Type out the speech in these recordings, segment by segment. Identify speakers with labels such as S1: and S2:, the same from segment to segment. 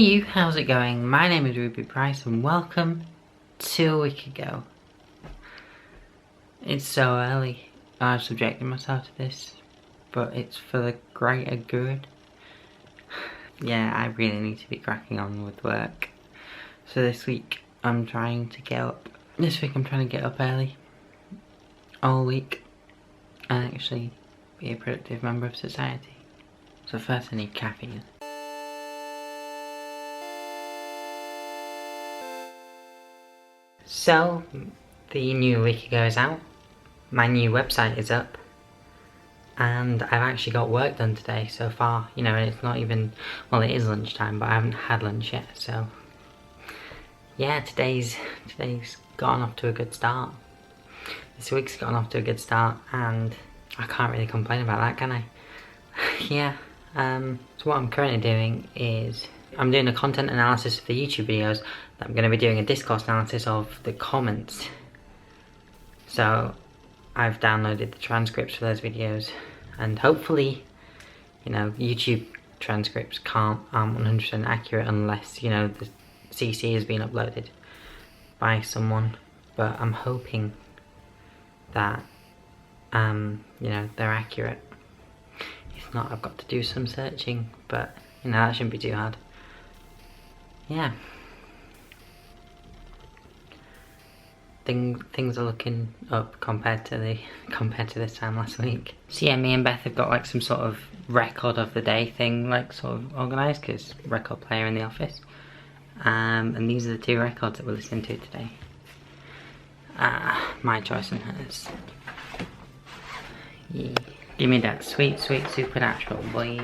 S1: you, how's it going? My name is Ruby Price and welcome to a week ago. It's so early. I've subjected myself to this, but it's for the greater good. Yeah, I really need to be cracking on with work. So this week I'm trying to get up. Early. All week. And actually be a productive member of society. So first I need caffeine. So, the new week ago is out, my new website is up, and I've actually got work done today so far, you know, and it's not even, well, it is lunchtime, but I haven't had lunch yet, so yeah, today's gotten off to a good start. This week's gotten off to a good start, and I can't really complain about that, can I? Yeah, so what I'm currently doing is I'm doing a content analysis of the YouTube videos. I'm going to be doing a discourse analysis of the comments. So I've downloaded the transcripts for those videos, and hopefully, you know, YouTube transcripts aren't 100% accurate unless, you know, the CC has been uploaded by someone. But I'm hoping that, you know, they're accurate. If not, I've got to do some searching, but, you know, that shouldn't be too hard. Yeah. Things are looking up compared to this time last week. So yeah, me and Beth have got like some sort of record of the day thing like sort of organised, because record player in the office. And these are the two records that we're listening to today. My choice and hers. Yeah. Give me that sweet, sweet supernatural, boys.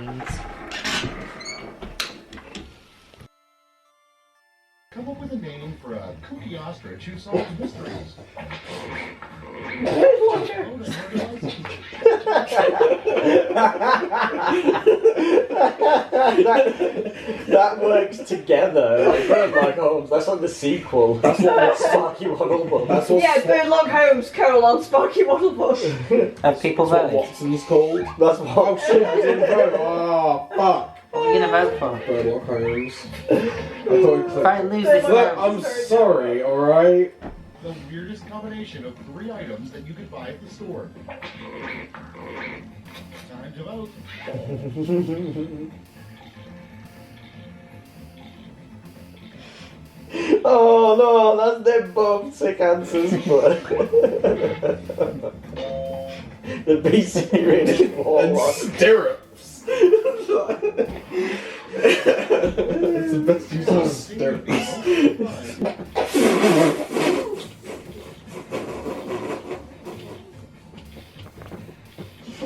S2: Come up with a name for a kooky ostrich who solves mysteries.
S3: That works together. Like Birdlog Holmes, that's like the sequel. That's what Sparky Waddle Bug. That's what
S4: Birdlog Holmes, Colon, Sparky Waddle Bug.
S1: Have people voted?
S3: Watson's called. That's what.
S5: Oh shit, I didn't vote. Oh, fuck.
S1: What are you gonna vote for?
S5: Birdlog Holmes. I thought
S1: If I lose this
S5: Look,
S1: vote,
S5: I'm sorry, alright?
S2: The weirdest combination of 3 items that you could buy at the store. Time to vote.
S3: Oh no, that's they're both sick answers, but they're basically really
S5: And stirrups. It's the best use of stirrups.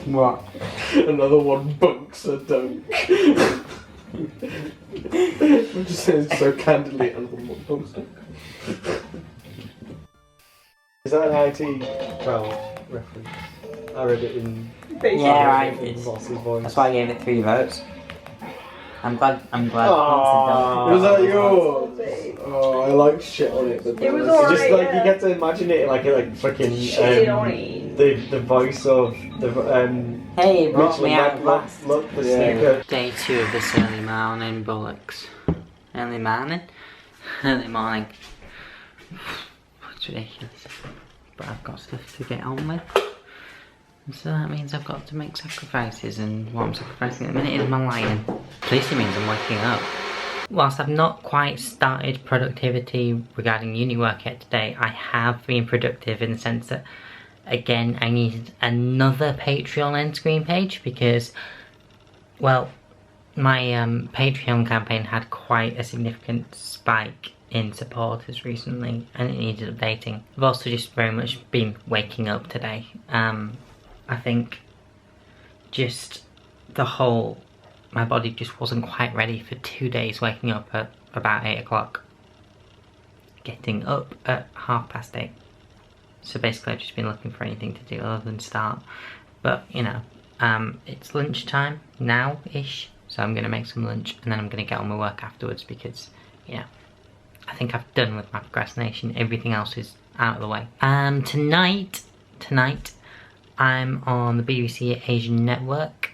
S1: what?
S5: Another one bunks a dunk. I'm just saying so candidly, another one bunks a dunk.
S3: Is that an IT12 reference? I read it in
S1: Yeah,
S3: in Boss's voice.
S1: That's why I gave it 3 votes. I'm glad.
S5: Was that yours? Oh, I like shit on it. But
S4: It was
S3: It's
S4: alright.
S3: just like you get to imagine it like fucking the voice of the
S1: Hey, it brought
S3: Mitchell
S1: me
S3: and
S1: out
S3: Matt
S1: last.
S3: look the
S5: Yeah.
S3: snooker.
S1: Day 2 of this early morning bollocks. Early morning? Early morning. It's ridiculous. But I've got stuff to get on with. And so that means I've got to make sacrifices, and what I'm sacrificing at the minute is my lying. At least it means I'm waking up. Whilst I've not quite started productivity regarding uni work yet today, I have been productive in the sense that, again, I needed another Patreon end screen page because, well, my Patreon campaign had quite a significant spike in supporters recently, and it needed updating. I've also just very much been waking up today. I think just the whole, my body just wasn't quite ready for 2 days waking up at about 8 o'clock. Getting up at 8:30. So basically I've just been looking for anything to do other than start. But, you know, it's lunchtime now-ish, so I'm going to make some lunch and then I'm going to get on my work afterwards because, you know, I think I've done with my procrastination. Everything else is out of the way. Tonight, I'm on the BBC Asian Network.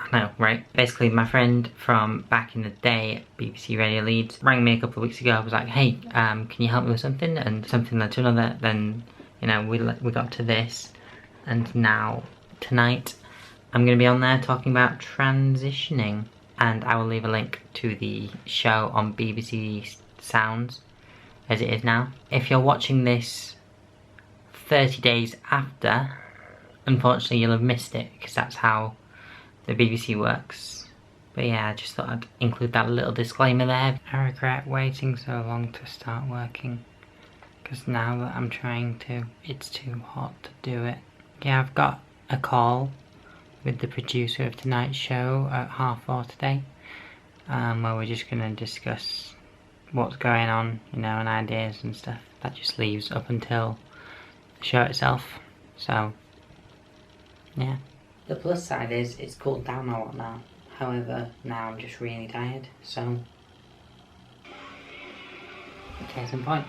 S1: I know, right? Basically, my friend from back in the day at BBC Radio Leeds rang me a couple of weeks ago. I was like, hey, can you help me with something? And something led to another. Then, you know, we got to this. And now, tonight, I'm going to be on there talking about transitioning. And I will leave a link to the show on BBC Sounds, as it is now. If you're watching this 30 days after, unfortunately you'll have missed it, because that's how the BBC works. But yeah, I just thought I'd include that little disclaimer there. I regret waiting so long to start working, because now that I'm trying to, it's too hot to do it. Yeah, I've got a call with the producer of tonight's show at 4:30 today, where we're just going to discuss what's going on, you know, and ideas and stuff. That just leaves up until the show itself. So yeah. The plus side is it's cooled down a lot now. However, now I'm just really tired, so case in point.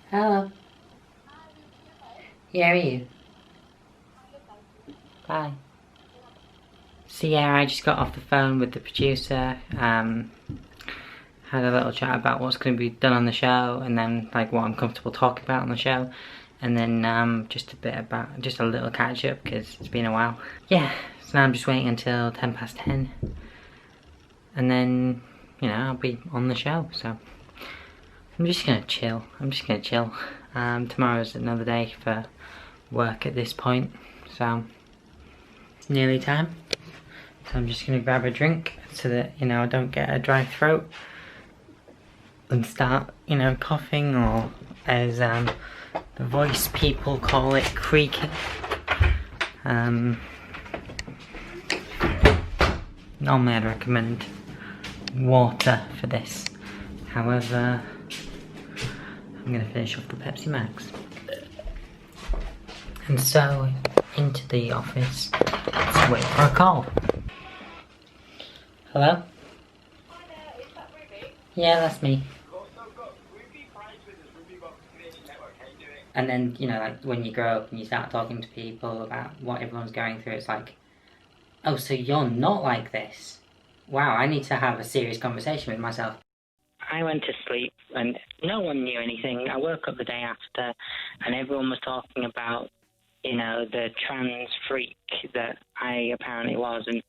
S1: Hello. Yeah, are you? Bye. So yeah, I just got off the phone with the producer, had a little chat about what's going to be done on the show, and then like what I'm comfortable talking about on the show. And then just a little catch up, because it's been a while. Yeah, so now I'm just waiting until 10:10. And then, you know, I'll be on the show, so. I'm just gonna chill. Tomorrow's another day for work at this point, so. It's nearly time. So I'm just gonna grab a drink so that, you know, I don't get a dry throat. And start, you know, coughing, or as, the voice people call it, creaking. Normally I'd recommend water for this. However, I'm going to finish off the Pepsi Max. And so, into the office, let's wait for a call. Hello?
S6: Hi there, is that Ruby?
S1: Yeah, that's me.
S6: Cool, so I've got Ruby Prize with us, Ruby Box Creation Network, how you doing?
S1: And then, you know, like when you grow up and you start talking to people about what everyone's going through, it's like, oh, so you're not like this. Wow, I need to have a serious conversation with myself. I went to sleep and no one knew anything. I woke up the day after and everyone was talking about, you know, the trans freak that I apparently was. And,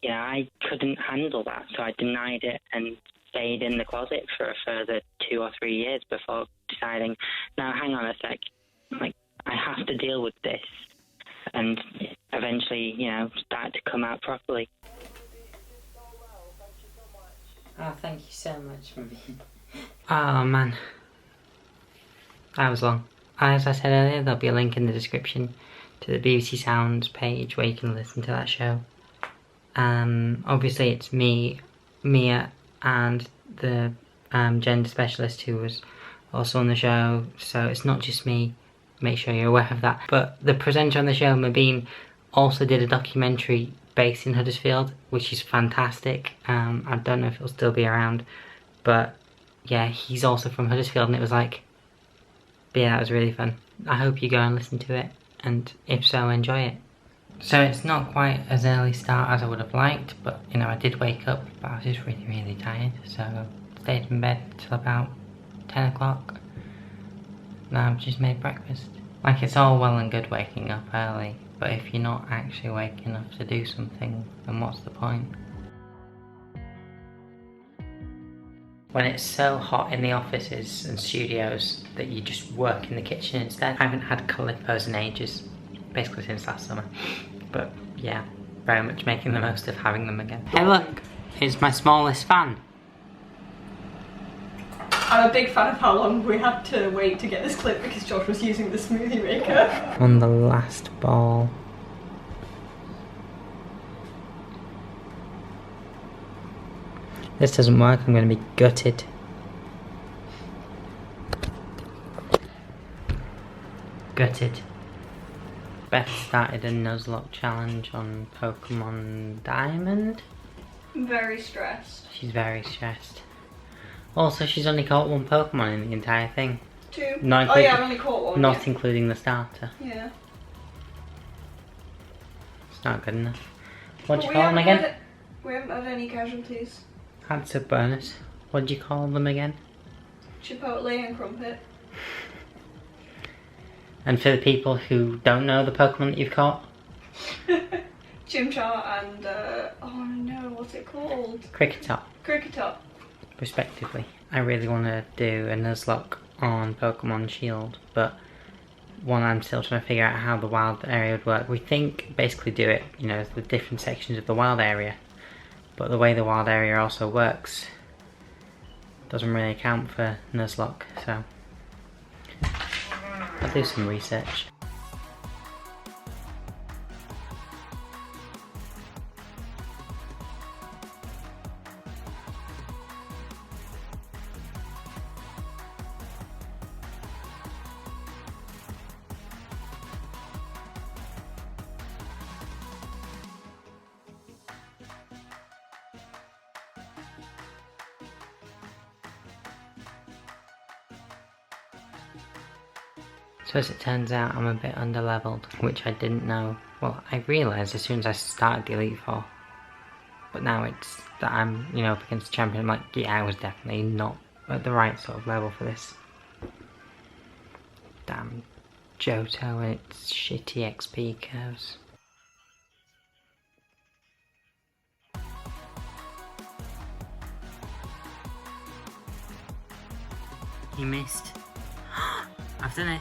S1: you know, I couldn't handle that, so I denied it and stayed in the closet for a further 2 or 3 years before deciding, no, hang on a sec, like, I have to deal with this, and eventually, you know, start to come out properly. Oh, thank you so much for being... Oh, man. That was long. As I said earlier, there'll be a link in the description to the BBC Sounds page where you can listen to that show. Obviously it's me, Mia, and the gender specialist who was also on the show, so it's not just me. Make sure you're aware of that. But the presenter on the show, Mabine, also did a documentary based in Huddersfield, which is fantastic. I don't know if it'll still be around, but yeah, he's also from Huddersfield, and it was like, but yeah, that was really fun. I hope you go and listen to it, and if so, enjoy it. So it's not quite as early start as I would have liked, but you know, I did wake up, but I was just really tired, so I stayed in bed till about 10 o'clock. Now I've just made breakfast. Like, it's all well and good waking up early, but if you're not actually waking up to do something, then what's the point? When it's so hot in the offices and studios that you just work in the kitchen instead. I haven't had calippos in ages, basically since last summer. But yeah, very much making the most of having them again. Hey look, it's my smallest fan.
S4: I'm a big fan of how long we had to wait to get this clip because Josh was using the smoothie maker.
S1: On the last ball. This doesn't work, I'm going to be gutted. Gutted. Beth started a Nuzlocke challenge on Pokemon Diamond.
S4: I'm very stressed.
S1: She's very stressed. Also, she's only caught one Pokemon in the entire thing.
S4: 2.
S1: Not
S4: Oh yeah, I've only caught one.
S1: Not including the starter.
S4: Yeah.
S1: It's not good enough. What'd you call them again?
S4: We haven't had any casualties.
S1: That's a bonus. What'd you call them again?
S4: Chipotle and Crumpet.
S1: And for the people who don't know the Pokemon that you've caught?
S4: Chimchar and, oh no, what's it called?
S1: Cricketop,
S4: Cricketop.
S1: respectively. I really want to do a Nuzlocke on Pokemon Shield, but one, I'm still trying to figure out how the wild area would work. We think basically do it, you know, the different sections of the wild area, but the way the wild area also works doesn't really account for Nuzlocke, so I'll do some research. So as it turns out, I'm a bit underleveled, which I didn't know. Well, I realised as soon as I started the Elite Four. But now it's that I'm, you know, up against the champion, I'm like, yeah, I was definitely not at the right sort of level for this. Damn Johto and its shitty XP curves. You missed. I've done it.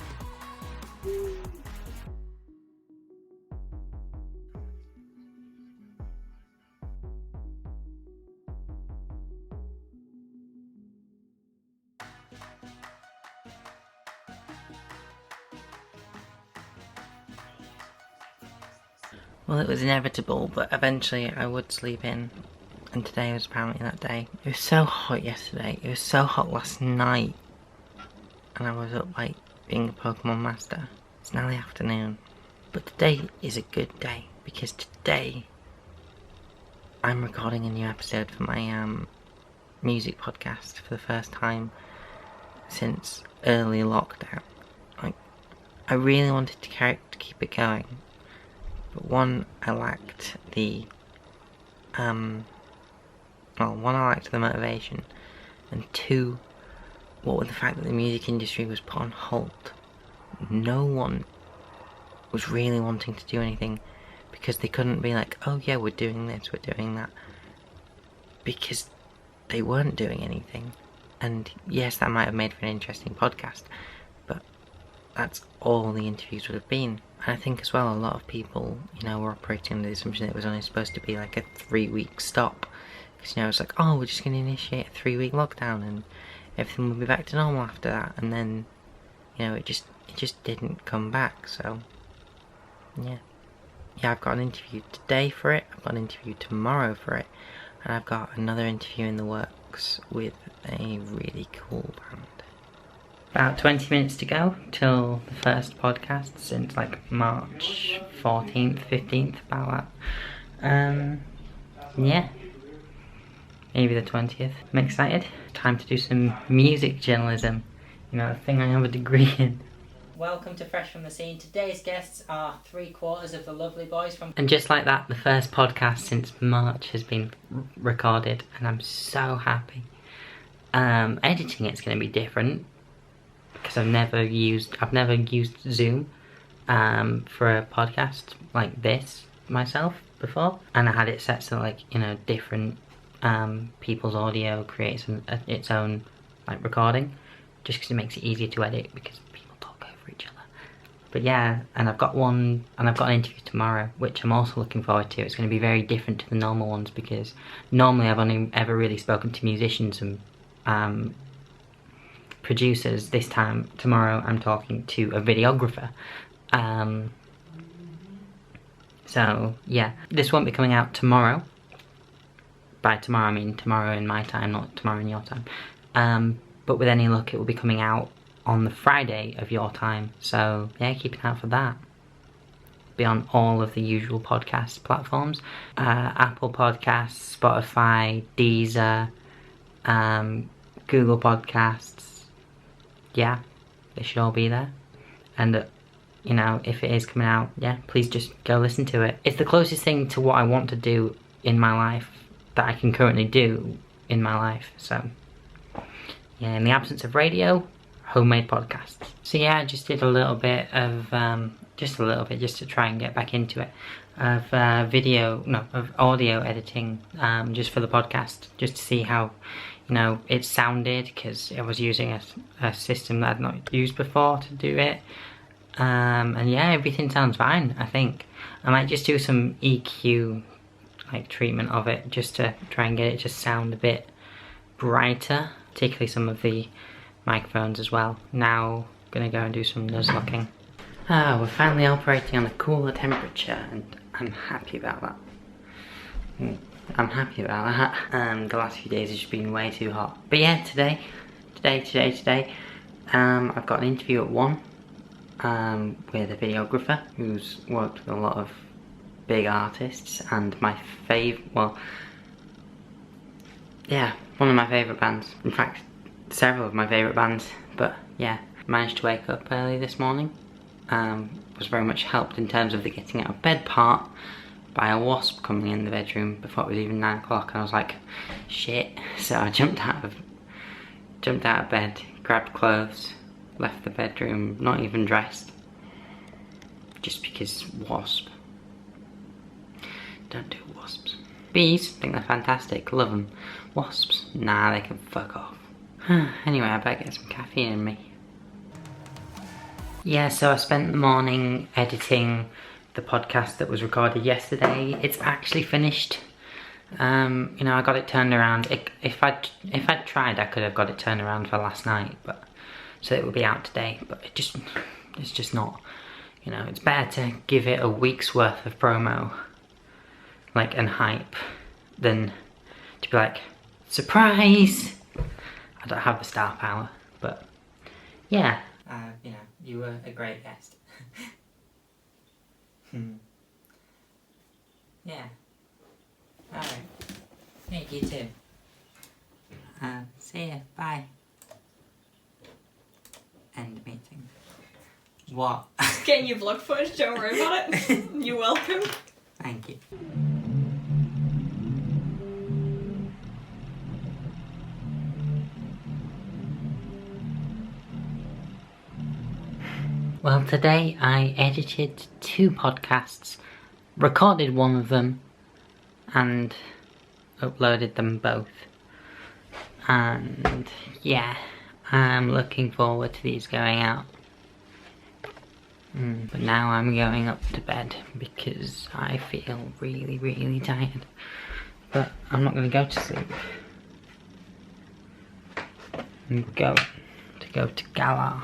S1: Well, it was inevitable, but eventually I would sleep in, and today was apparently that day. It was so hot yesterday, it was so hot last night, and I was up like being a Pokemon master. It's now the afternoon, but today is a good day, because today I'm recording a new episode for my music podcast for the first time since early lockdown. I really wanted to keep it going. But one, I lacked the, one, I lacked the motivation, and two, what with the fact that the music industry was put on hold, no one was really wanting to do anything, because they couldn't be like, oh yeah, we're doing this, we're doing that, because they weren't doing anything. And yes, that might have made for an interesting podcast, but that's all the interviews would have been. And I think as well, a lot of people, you know, were operating under the assumption that it was only supposed to be like a 3-week stop. Because, you know, it's like, oh, we're just going to initiate a 3-week lockdown and everything will be back to normal after that. And then, you know, it just didn't come back. So, yeah. Yeah, I've got an interview today for it. I've got an interview tomorrow for it. And I've got another interview in the works with a really cool band. About 20 minutes to go till the first podcast since like March 14th, 15th, about that. Yeah. Maybe the 20th. I'm excited. Time to do some music journalism. You know, a thing I have a degree in. Welcome to Fresh from the Scene. Today's guests are 3/4 of the lovely boys from... And just like that, the first podcast since March has been recorded, and I'm so happy. Editing it's going to be different, because I've never used Zoom for a podcast like this myself before, and I had it set so like, you know, different people's audio creates its own like recording, just because it makes it easier to edit because people talk over each other. But yeah, and I've got an interview tomorrow, which I'm also looking forward to. It's going to be very different to the normal ones, because normally I've only ever really spoken to musicians and producers. This time, tomorrow, I'm talking to a videographer. So, yeah. This won't be coming out tomorrow. By tomorrow, I mean tomorrow in my time, not tomorrow in your time. But with any luck, it will be coming out on the Friday of your time. So, yeah, keep an eye out for that. Be on all of the usual podcast platforms. Apple Podcasts, Spotify, Deezer, Google Podcasts. Yeah, they should all be there. And you know, if it is coming out, yeah, please just go listen to it. It's the closest thing to what I want to do in my life that I can currently do in my life. So yeah, in the absence of radio, homemade podcasts. So yeah, I just did a little bit of just to try and get back into it, of audio editing, just for the podcast, just to see how, you know, it sounded, because I was using a system that I'd not used before to do it. And yeah, everything sounds fine, I think. I might just do some EQ like treatment of it, just to try and get it to sound a bit brighter, particularly some of the microphones as well. Now, gonna go and do some nuzlocking. We're finally operating on a cooler temperature, and I'm happy about that. I'm happy about that. The last few days have just been way too hot. But yeah, today, I've got an interview at 1. With a videographer who's worked with a lot of big artists, and one of my favourite bands. In fact, several of my favourite bands. But yeah, managed to wake up early this morning. Was very much helped in terms of the getting out of bed part by a wasp coming in the bedroom before it was even 9 o'clock, and I was like, shit. So I jumped out of bed, grabbed clothes, left the bedroom, not even dressed, just because wasp. Don't do wasps. Bees, think they're fantastic, love them. Wasps, nah, they can fuck off. Anyway, I better get some caffeine in me. Yeah, so I spent the morning editing the podcast that was recorded yesterday. It's actually finished. You know, I got it turned around. If I'd tried, I could have got it turned around for last night, but so it will be out today. But it's just not, you know, it's better to give it a week's worth of promo, like, and hype, than to be like, surprise! I don't have the star power, but yeah. You know, you were a great guest. Yeah. Alright. Yeah, you too. See ya. Bye. End meeting. What?
S4: Getting your vlog footage, don't worry about it. You're welcome.
S1: Thank you. Well, today I edited 2 podcasts, recorded one of them, and uploaded them both. And yeah, I'm looking forward to these going out. But now I'm going up to bed because I feel really, really tired. But I'm not going to go to sleep. I'm going to go to Galar,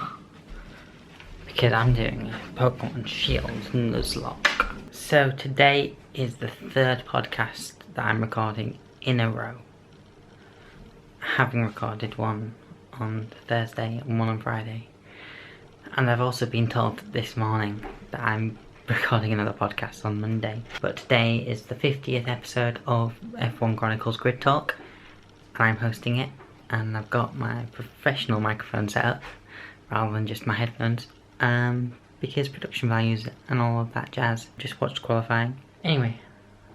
S1: because I'm doing a Pokemon Shield Nuzlocke. So today is the 3rd podcast that I'm recording in a row. Having recorded one on Thursday and one on Friday. And I've also been told this morning that I'm recording another podcast on Monday. But today is the 50th episode of F1 Chronicles Grid Talk, and I'm hosting it. And I've got my professional microphone set up rather than just my headphones. Because production values and all of that jazz. Just watched qualifying. Anyway,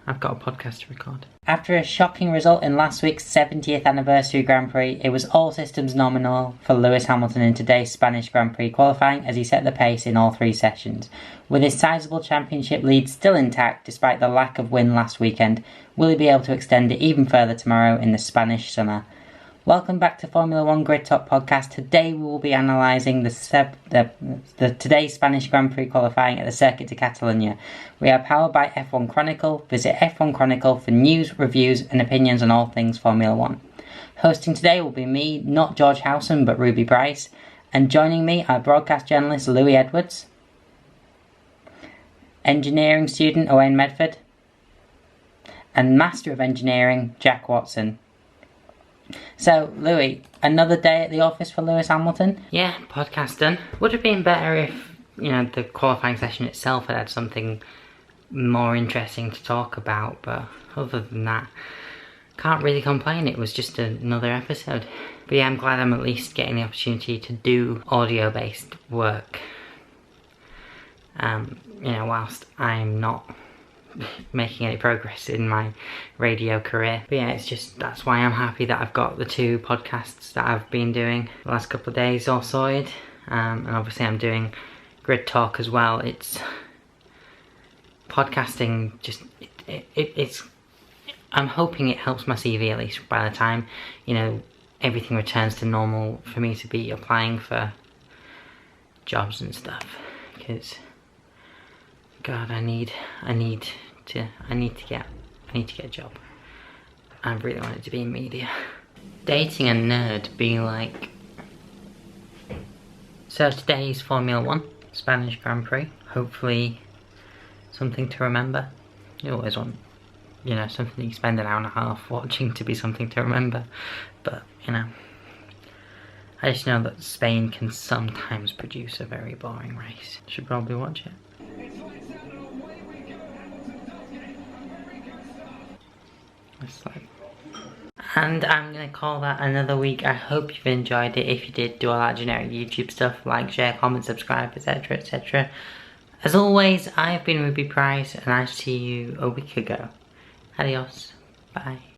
S1: I've got a podcast to record. After a shocking result in last week's 70th anniversary Grand Prix, it was all systems nominal for Lewis Hamilton in today's Spanish Grand Prix qualifying, as he set the pace in all 3 sessions. With his sizable championship lead still intact despite the lack of win last weekend, will he be able to extend it even further tomorrow in the Spanish summer? Welcome back to Formula 1 Grid Talk podcast. Today we will be analysing the today's Spanish Grand Prix qualifying at the Circuit de Catalunya. We are powered by F1 Chronicle. Visit F1 Chronicle for news, reviews and opinions on all things Formula 1. Hosting today will be me, not George Howson but Ruby Price, and joining me are broadcast journalist Louis Edwards, engineering student Owain Medford, and Master of Engineering Jack Watson. So, Louis, another day at the office for Lewis Hamilton? Yeah, podcast done. Would have been better if, you know, the qualifying session itself had something more interesting to talk about, but other than that, can't really complain. It was just another episode. But yeah, I'm glad I'm at least getting the opportunity to do audio-based work. you know, whilst I'm not making any progress in my radio career. But yeah, it's just, that's why I'm happy that I've got the 2 podcasts that I've been doing the last couple of days all sorted. And obviously I'm doing Grid Talk as well. It's podcasting, just it's I'm hoping it helps my CV at least by the time, you know, everything returns to normal for me to be applying for jobs and stuff. Because God, I need to get a job. I really want it to be in media. Dating a nerd, be like, so today's Formula 1, Spanish Grand Prix. Hopefully something to remember. You always want, you know, something you spend an hour and a half watching to be something to remember. But, you know, I just know that Spain can sometimes produce a very boring race. Should probably watch it. And I'm gonna call that another week. I hope you've enjoyed it. If you did, do all that generic YouTube stuff, like, share, comment, subscribe, etc, etc. As always, I've been Ruby Price, and I see you a week ago. Adios. Bye.